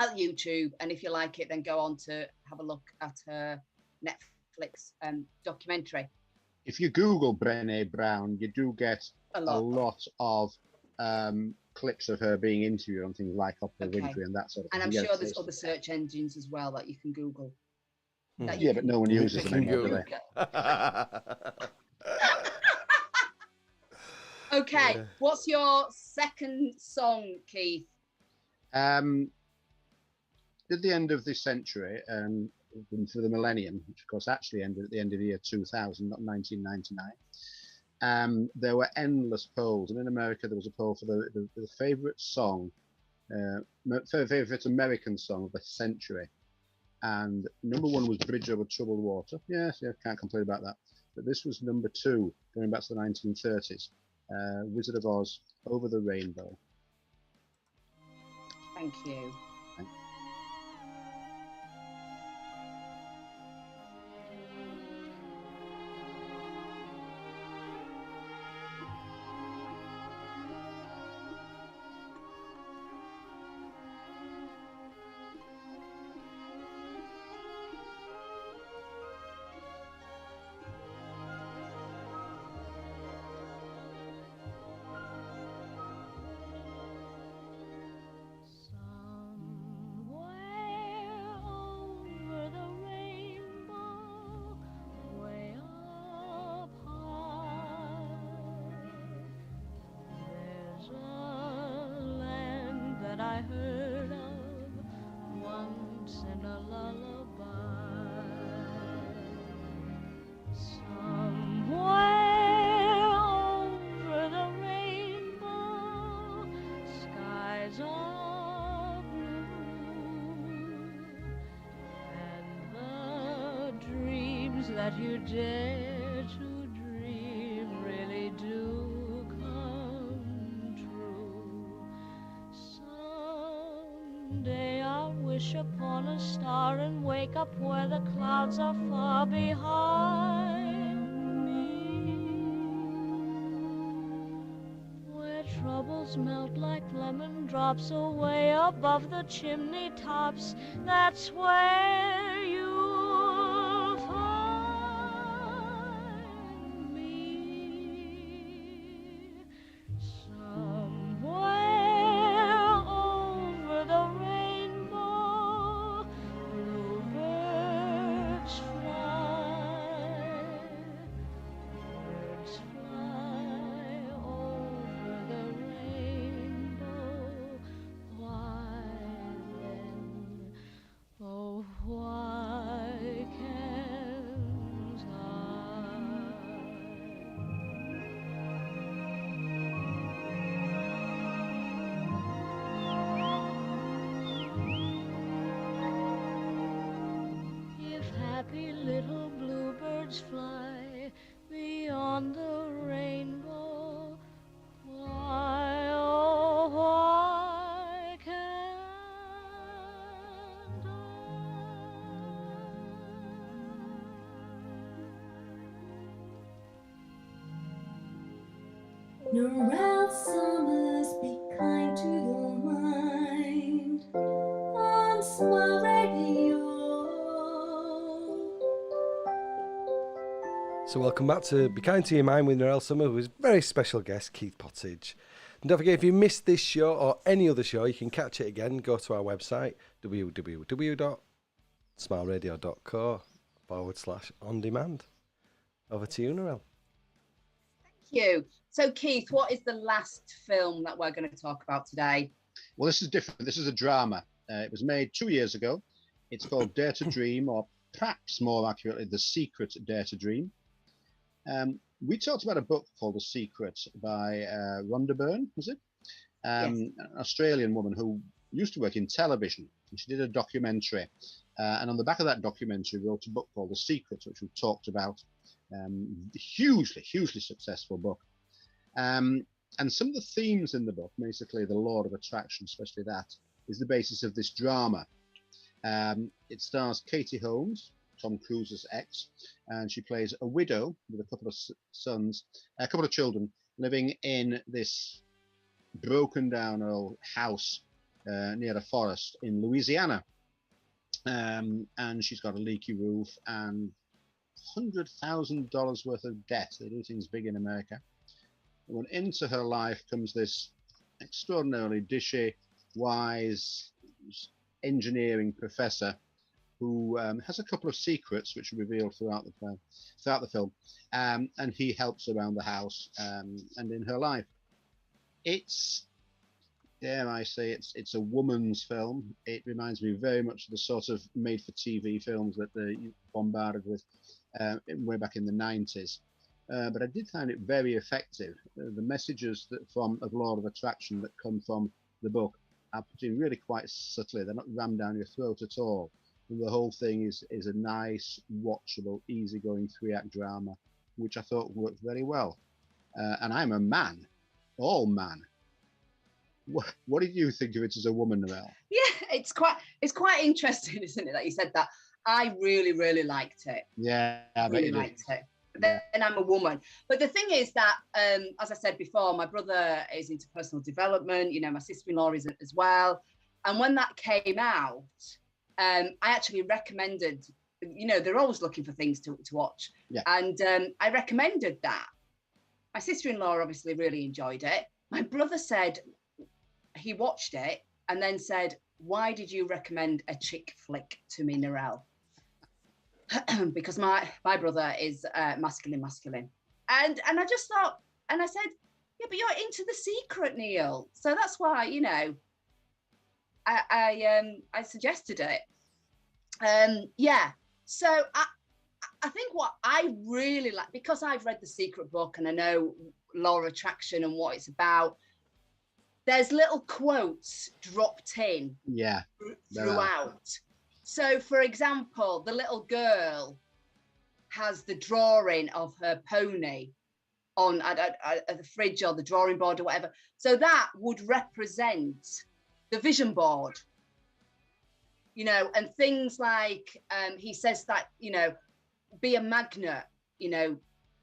at YouTube, and if you like it, then go on to have a look at her Netflix documentary. If you Google Brené Brown, you do get A a lot. lot of clips of her being interviewed on things like Oprah Winfrey and that sort of thing. And I'm You get sure a there's taste of other it. search engines as well that you can Google. That you Yeah, can, but no one uses them can anymore, do Google. they? Okay, what's your second song, Keith? At the end of this century, for the millennium, which of course actually ended at the end of the year 2000, not 1999, there were endless polls. And in America, there was a poll for the favorite song, favorite American song of the century. And number one was Bridge Over Troubled Water. Yes, yeah, can't complain about that. But this was number two, going back to the 1930s. Wizard of Oz, Over the Rainbow. Thank you. I heard of once in a lullaby. Somewhere over the rainbow, skies are blue, and the dreams that you dare to dream really do come true. Someday I'll wish upon a star and wake up where the clouds are far behind me, where troubles melt like lemon drops away above the chimney tops. That's where you'll find me. Somewhere over the rainbow, bluebirds fly. Birds fly over the rainbow. Why then, oh, why can't I? If happy little bluebirds fly beyond the rainbow, why, oh, why can't I? Narelle summers, be kind to your mind. On Small Radio. So welcome back to Be Kind to Your Mind with Narelle Summer, who is very special guest, Keith Pottage. And don't forget, if you missed this show or any other show, you can catch it again. Go to our website, www.smileradio.co/on-demand. Over to you, Narelle. Thank you. So, Keith, what is the last film that we're going to talk about today? Well, this is different. This is a drama. It was made 2 years ago. It's called Dare to Dream, or perhaps more accurately, The Secret Dare to Dream. We talked about a book called The Secret by Rhonda Byrne, was it? Yes. An Australian woman who used to work in television. And she did a documentary. And on the back of that documentary, wrote a book called The Secret, which we've talked about. Hugely successful book. And some of the themes in the book, basically the law of attraction, especially that, is the basis of this drama. It stars Katie Holmes, Tom Cruise's ex, and she plays a widow with a couple of sons, a couple of children, living in this broken down old house near a forest in Louisiana. And she's got a leaky roof and $100,000 worth of debt. They do things big in America. And when into her life comes this extraordinarily dishy, wise engineering professor who has a couple of secrets which are revealed throughout the film, and he helps around the house and in her life. It's, dare I say, it's a woman's film. It reminds me very much of the sort of made-for-TV films that they bombarded with way back in the 90s. But I did find it very effective. The messages of Law of Attraction that come from the book are put in really quite subtly. They're not rammed down your throat at all. And the whole thing is a nice, watchable, easygoing 3-act drama, which I thought worked very well. And I'm a man, all man. What did you think of it as a woman, Narelle? Yeah, it's quite interesting, isn't it, that you said that? I really, really liked it. Yeah, I bet really you did. liked it. But then I'm a woman. But the thing is that, as I said before, my brother is into personal development. You know, my sister-in-law is as well. And when that came out, I actually recommended. You know, they're always looking for things to watch. Yeah. And I recommended that. My sister-in-law obviously really enjoyed it. My brother said he watched it and then said, "Why did you recommend a chick flick to me, Narelle?" Because my brother is masculine, and I just thought, and I said, yeah, but you're into The Secret, Neil, so that's why, you know, I suggested it. Yeah, so I think what I really like, because I've read The Secret book and I know Law of Attraction and what it's about, there's little quotes dropped in throughout. So, for example, the little girl has the drawing of her pony on the fridge or the drawing board or whatever. So that would represent the vision board, you know, and things like he says that, you know, be a magnet, you know,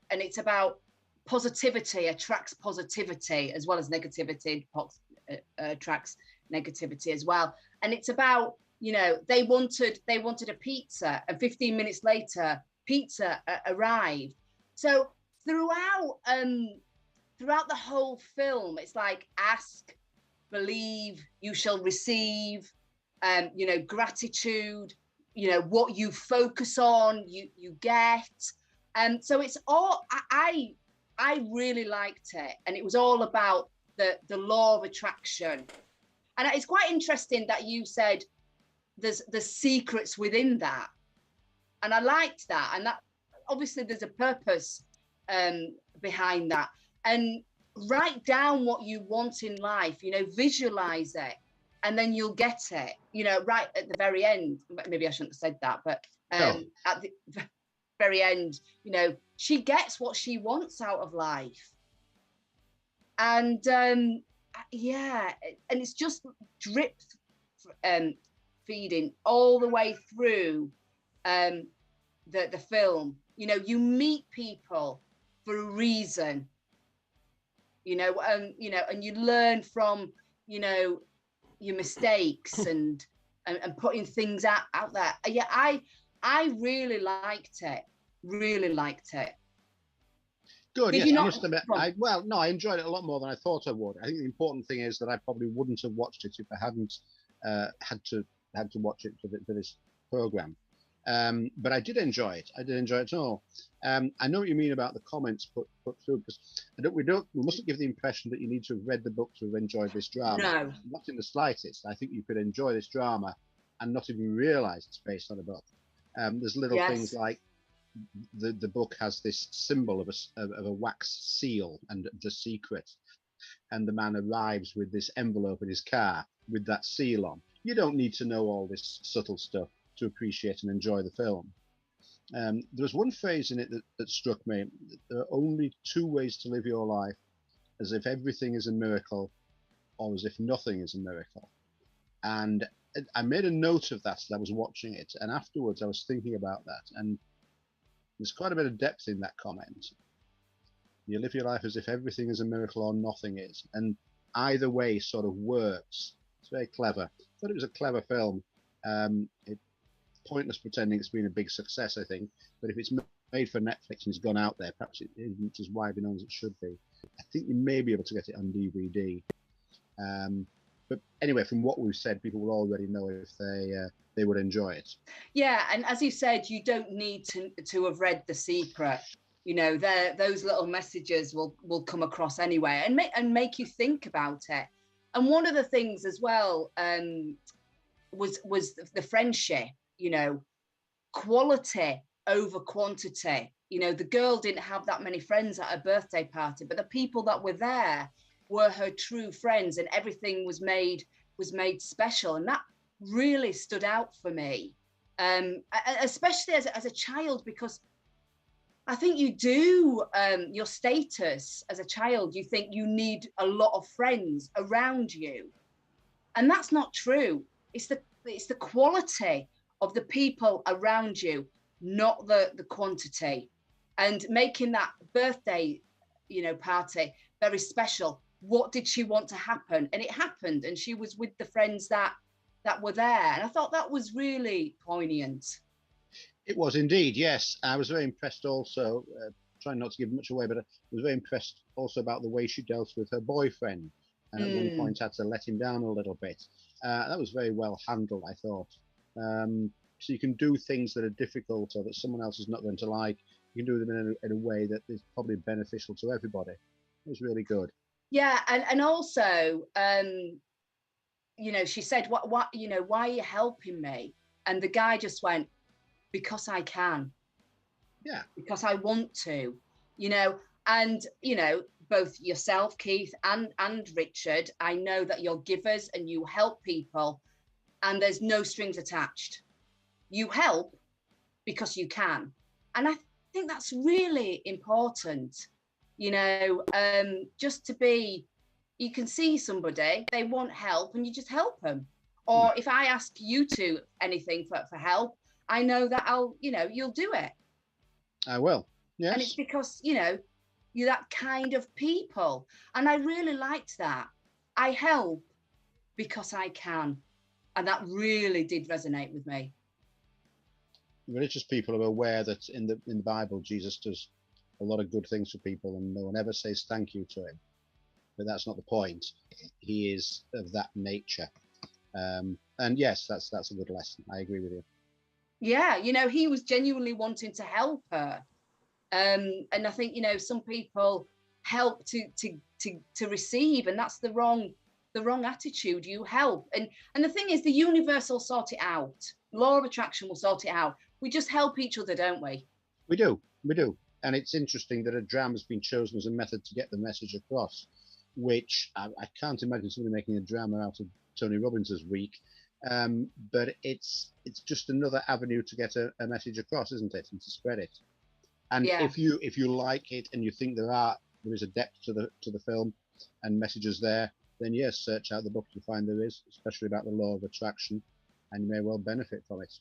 and it's about positivity attracts positivity as well as negativity attracts negativity as well. And it's about, you know, they wanted a pizza, and 15 minutes later, pizza arrived. So throughout the whole film, it's like ask, believe, you shall receive. You know, gratitude. You know, what you focus on, you get. And so it's all. I really liked it, and it was all about the law of attraction. And it's quite interesting that you said there's the secrets within that, and I liked that, and that obviously there's a purpose behind that. And write down what you want in life, you know, visualize it, and then you'll get it, you know, right at the very end. Maybe I shouldn't have said that, but at the very end, you know, she gets what she wants out of life. And yeah, and it's just drip feeding all the way through the film. You know, you meet people for a reason, you know, and you learn from, you know, your mistakes and putting things out there. Yeah, I really liked it. Good. Did Yes, you I not? must admit. I enjoyed it a lot more than I thought I would. I think the important thing is that I probably wouldn't have watched it if I hadn't had to watch it for this program. But I did enjoy it. I did enjoy it all. I know what you mean about the comments put through, because we mustn't give the impression that you need to have read the book to have enjoyed this drama. No. Not in the slightest. I think you could enjoy this drama and not even realise it's based on a book. There's little things like the book has this symbol of a wax seal and The Secret, and the man arrives with this envelope in his car with that seal on. You don't need to know all this subtle stuff to appreciate and enjoy the film. There was one phrase in it that struck me. There are only two ways to live your life: as if everything is a miracle, or as if nothing is a miracle. And I made a note of that as I was watching it, and afterwards I was thinking about that, and there's quite a bit of depth in that comment. You live your life as if everything is a miracle or nothing is, and either way sort of works. It's very clever. I thought it was a clever film. It's pointless pretending it's been a big success, I think. But if it's made for Netflix and it's gone out there, perhaps it isn't as widely known as it should be. I think you may be able to get it on DVD. But anyway, from what we've said, people will already know if they would enjoy it. Yeah, and as you said, you don't need to have read The Secret. You know, those little messages will come across anyway, and make you think about it. And one of the things as well was the friendship. You know, quality over quantity. You know, the girl didn't have that many friends at her birthday party, but the people that were there were her true friends, and everything was made special, and that really stood out for me, especially as a child, because I think you do, your status as a child, you think you need a lot of friends around you, and that's not true. It's the quality of the people around you, not the quantity. And making that birthday, you know, party very special. What did she want to happen? And it happened, and she was with the friends that were there. And I thought that was really poignant. It was indeed, yes. I was very impressed also, trying not to give much away, but I was very impressed also about the way she dealt with her boyfriend. And at one point had to let him down a little bit. That was very well handled, I thought. So you can do things that are difficult or that someone else is not going to like. You can do them in a way that is probably beneficial to everybody. It was really good. Yeah, and also, you know, she said, "What, you know, why are you helping me?" And the guy just went, "Because I can." Yeah. Because I want to, you know. And you know, both yourself, Keith, and Richard, I know that you're givers and you help people, and there's no strings attached. You help because you can, and I think that's really important. You know, just to be, you can see somebody, they want help, and you just help them. Or if I ask you to anything for help, I know that you'll do it. I will. Yes. And it's because, you know, you're that kind of people. And I really liked that. I help because I can. And that really did resonate with me. Religious people are aware that in the Bible, Jesus does a lot of good things for people, and no one ever says thank you to him. But that's not the point. He is of that nature. And yes, that's a good lesson. I agree with you. Yeah, you know, he was genuinely wanting to help her. And I think, you know, some people help to receive, and that's the wrong attitude. You help. And the thing is, the universe will sort it out. Law of attraction will sort it out. We just help each other, don't we? We do. And it's interesting that a drama has been chosen as a method to get the message across, which I can't imagine somebody making a drama out of Tony Robbins' week. But it's just another avenue to get a message across, isn't it, and to spread it. And Yeah. if you like it and you think there is a depth to the film and messages there, then yes, search out the book. You'll find there is, especially about the law of attraction, and you may well benefit from it.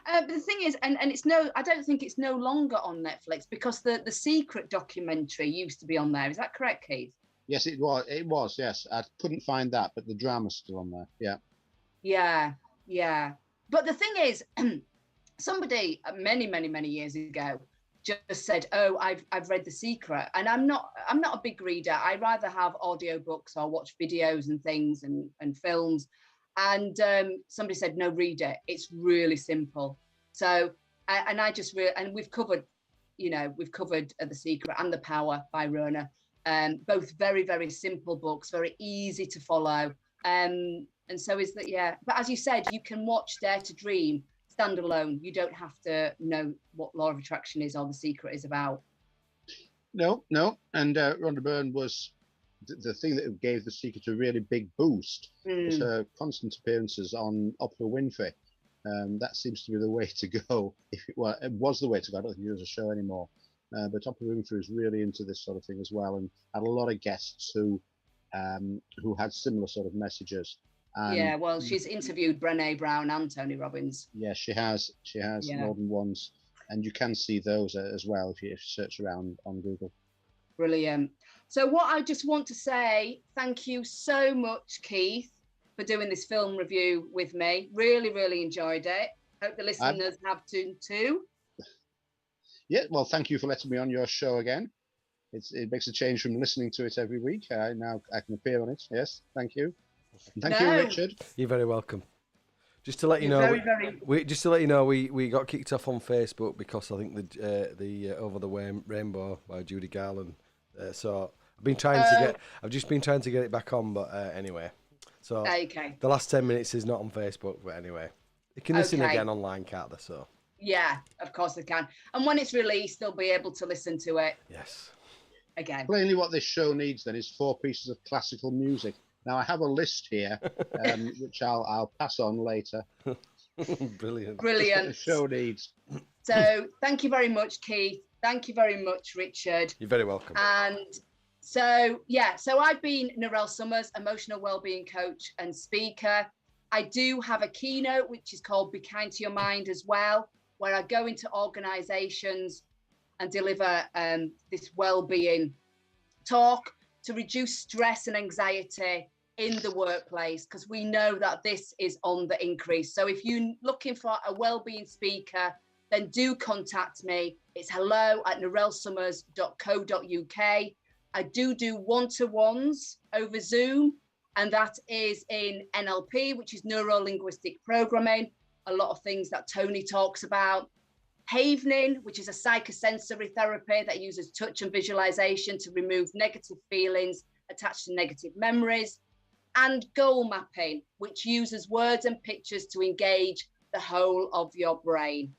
But the thing is, and I don't think it's no longer on Netflix, because the Secret documentary used to be on there. Is that correct, Keith? Yes, it was. Yes, I couldn't find that, but the drama's still on there. Yeah. But the thing is, somebody many years ago just said, "Oh, I've read The Secret," and I'm not a big reader. I rather have audiobooks or watch videos and things and films. And somebody said, "No, read it. It's really simple." So, and I just and we've covered The Secret and The Power by Rona, both very, very simple books, very easy to follow. And so is that, yeah. But as you said, you can watch Dare to Dream standalone. You don't have to know what Law of Attraction is or The Secret is about. No. And Rhonda Byrne was the thing that gave The Secret a really big boost was her constant appearances on Oprah Winfrey. That seems to be the way to go. It was the way to go. I don't think it was a show anymore. But Oprah Winfrey is really into this sort of thing as well, and had a lot of guests who had similar sort of messages. Yeah, well, she's interviewed Brené Brown and Tony Robbins. Yeah, she has more than once, and you can see those as well if you search around on Google. Brilliant. So what I just want to say, thank you so much, Keith, for doing this film review with me. Really, really enjoyed it. Hope the listeners have too. Yeah, well, thank you for letting me on your show again. It makes a change from listening to it every week. Now I can appear on it. Yes, thank you. And thank you, Richard. You're very welcome. Just to let you You're know, we got kicked off on Facebook because I think the Over the Rainbow by Judy Garland. So I've just been trying to get it back on, but anyway. So okay. The last 10 minutes is not on Facebook, but anyway, you can listen again online, can't they? So yeah, of course they can. And when it's released, they'll be able to listen to it. Yes. Again. Plainly, what this show needs then is 4 pieces of classical music. Now I have a list here, which I'll pass on later. Brilliant. The show needs. So thank you very much, Keith. Thank you very much, Richard. You're very welcome. And so I've been Narelle Summers, emotional wellbeing coach and speaker. I do have a keynote which is called Be Kind to Your Mind as well, where I go into organizations and deliver this wellbeing talk to reduce stress and anxiety in the workplace, because we know that this is on the increase. So if you're looking for a wellbeing speaker, then do contact me. It's hello@narellesummers.co.uk. I do one-to-ones over Zoom, and that is in NLP, which is neuro-linguistic programming, a lot of things that Tony talks about. Havening, which is a psychosensory therapy that uses touch and visualization to remove negative feelings attached to negative memories. And goal mapping, which uses words and pictures to engage the whole of your brain.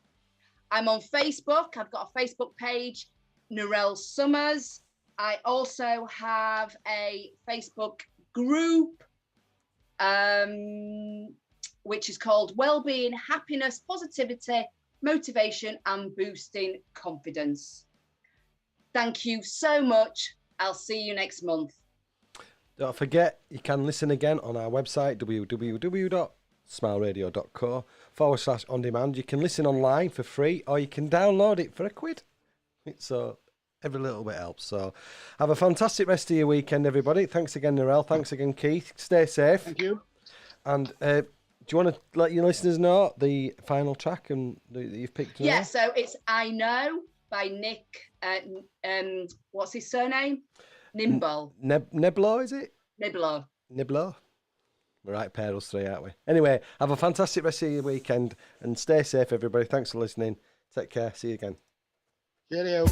I'm on Facebook. I've got a Facebook page, Narelle Summers. I also have a Facebook group, which is called Wellbeing, Happiness, Positivity, Motivation and Boosting Confidence. Thank you so much. I'll see you next month. Don't forget, you can listen again on our website, www.smileradio.co/on-demand. You can listen online for free, or you can download it for £1. So every little bit helps. So have a fantastic rest of your weekend, everybody. Thanks again, Narelle. Thanks again, Keith. Stay safe. Thank you. And do you want to let your listeners know the final track and that you've picked? Yeah, so it's I Know by Nick, what's his surname? Nimble. Neblo, is it? Niblo. We're right pair us 3, aren't we? Anyway, have a fantastic rest of your weekend and stay safe, everybody. Thanks for listening. Take care. See you again. Cheerio.